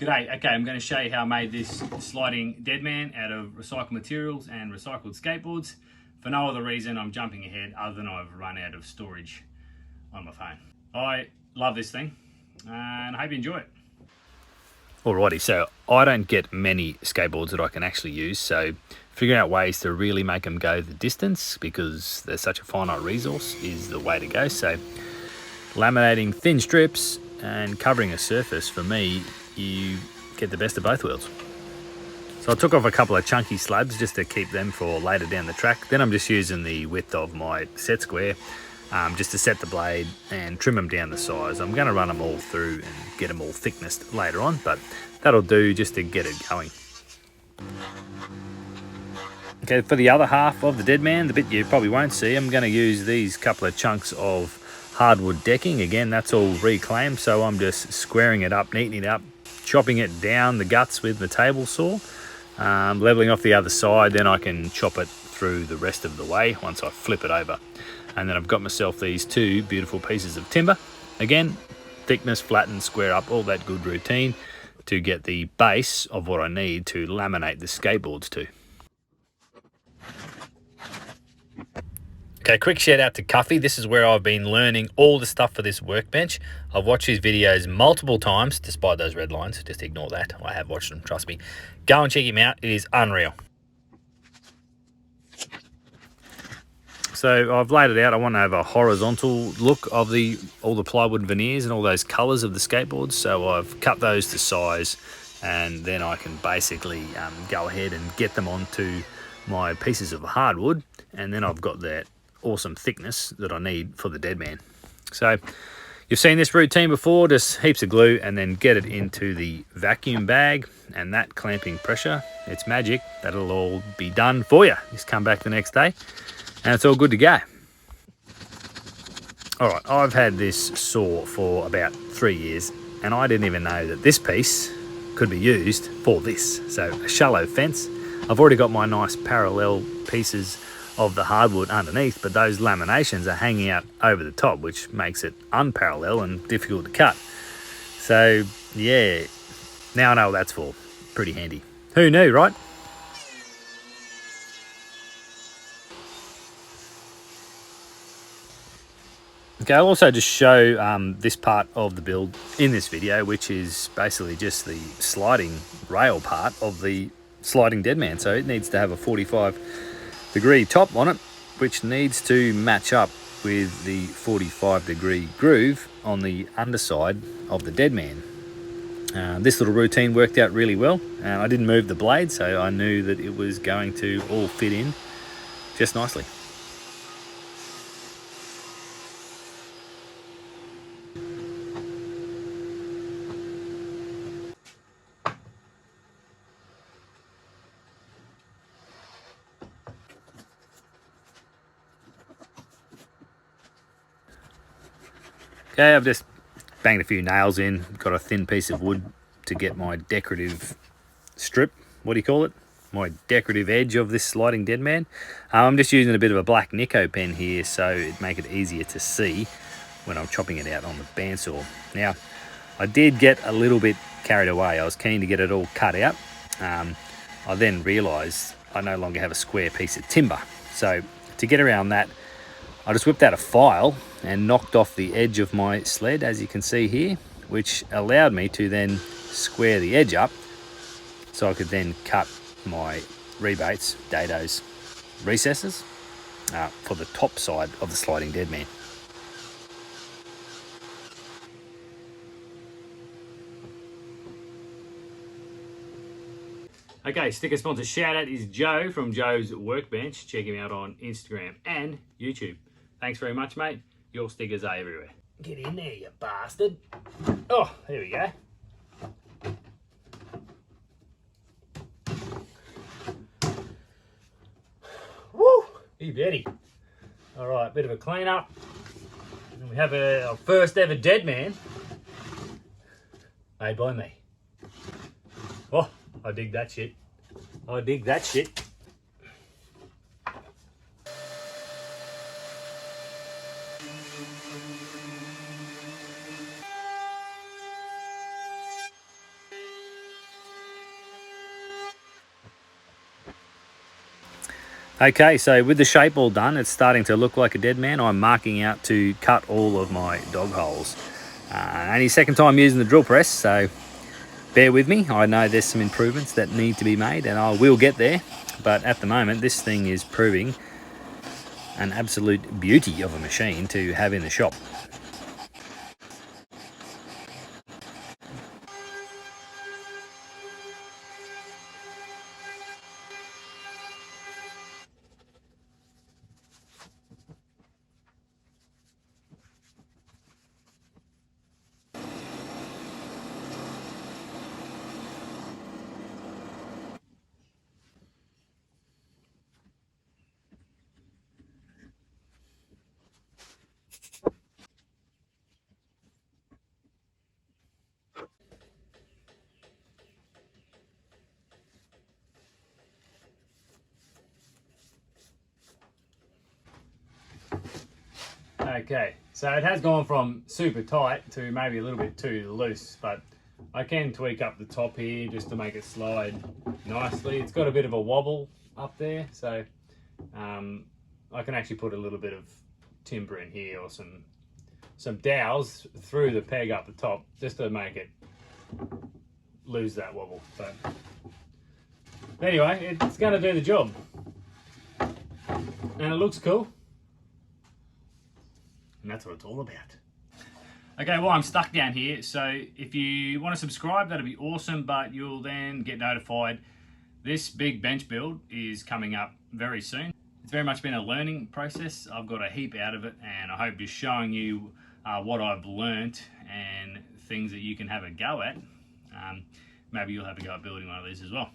G'day, okay, I'm going to show you how I made this sliding Deadman out of recycled materials and recycled skateboards. For no other reason, I'm jumping ahead other than I've run out of storage on my phone. I love this thing and I hope you enjoy it. Alrighty, so I don't get many skateboards that I can actually use, so figuring out ways to really make them go the distance, because there's such a finite resource, is the way to go. So laminating thin strips and covering a surface, for me, you get the best of both worlds. So I took off a couple of chunky slabs just to keep them for later down the track. Then I'm just using the width of my set square just to set the blade and trim them down the size. I'm going to run them all through and get them all thickness later on, but that'll do just to get it going. Okay, for the other half of the Deadman, the bit you probably won't see, I'm going to use these couple of chunks of hardwood decking. Again, that's all reclaimed, so I'm just squaring it up, neatening it up, chopping it down the guts with the table saw, leveling off the other side. Then I can chop it through the rest of the way once I flip it over. And then I've got myself these two beautiful pieces of timber. Again, thickness, flatten, square up, all that good routine to get the base of what I need to laminate the skateboards to. Okay, quick shout out to Kuffy. This is where I've been learning all the stuff for this workbench. I've watched his videos multiple times, despite those red lines. Just ignore that. I have watched them, trust me. Go and check him out. It is unreal. So I've laid it out. I want to have a horizontal look of all the plywood veneers and all those colours of the skateboards. So I've cut those to size, and then I can basically go ahead and get them onto my pieces of hardwood, and then I've got that awesome thickness that I need for the Deadman. So you've seen this routine before, just heaps of glue and then get it into the vacuum bag, and that clamping pressure, it's magic. That'll all be done for you. Just come back the next day and it's all good to go. All right, I've had this saw for about 3 years and I didn't even know that this piece could be used for this. So a shallow fence. I've already got my nice parallel pieces of the hardwood underneath, but those laminations are hanging out over the top, which makes it unparalleled and difficult to cut. So yeah, now I know what that's for. Pretty handy. Who knew, right? Okay, I'll also just show this part of the build in this video, which is basically just the sliding rail part of the sliding Deadman. So it needs to have a 45-degree top on it, which needs to match up with the 45-degree groove on the underside of the Deadman. This little routine worked out really well, and I didn't move the blade, so I knew that it was going to all fit in just nicely. Okay, I've just banged a few nails in, got a thin piece of wood to get my decorative strip, what do you call it? My decorative edge of this sliding Deadman. I'm just using a bit of a black Nico pen here so it'd make it easier to see when I'm chopping it out on the bandsaw. Now, I did get a little bit carried away. I was keen to get it all cut out. I then realised I no longer have a square piece of timber. So to get around that, I just whipped out a file and knocked off the edge of my sled, as you can see here, which allowed me to then square the edge up so I could then cut my rebates, dados, recesses for the top side of the sliding Deadman. Okay, sticker sponsor shout out is Joe from Joe's Workbench. Check him out on Instagram and YouTube. Thanks very much, mate. Your stickers are everywhere. Get in there, you bastard. Oh, there we go. Woo! Be ready. All right, bit of a clean up. And we have our first ever Deadman made by me. Oh, I dig that shit. I dig that shit. Okay, so with the shape all done, it's starting to look like a Deadman. I'm marking out to cut all of my dog holes. Only second time using the drill press, so bear with me. I know there's some improvements that need to be made, and I will get there. But at the moment, this thing is proving an absolute beauty of a machine to have in the shop. Okay, so it has gone from super tight to maybe a little bit too loose, but I can tweak up the top here just to make it slide nicely. It's got a bit of a wobble up there, so I can actually put a little bit of timber in here or some dowels through the peg up the top just to make it lose that wobble. But anyway, it's going to do the job, and it looks cool. And that's what it's all about. Okay, well, I'm stuck down here, so if you want to subscribe, that'd be awesome, but you'll then get notified. This big bench build is coming up very soon. It's very much been a learning process. I've got a heap out of it, and I hope just showing you what I've learnt and things that you can have a go at. Maybe you'll have a go at building one of these as well.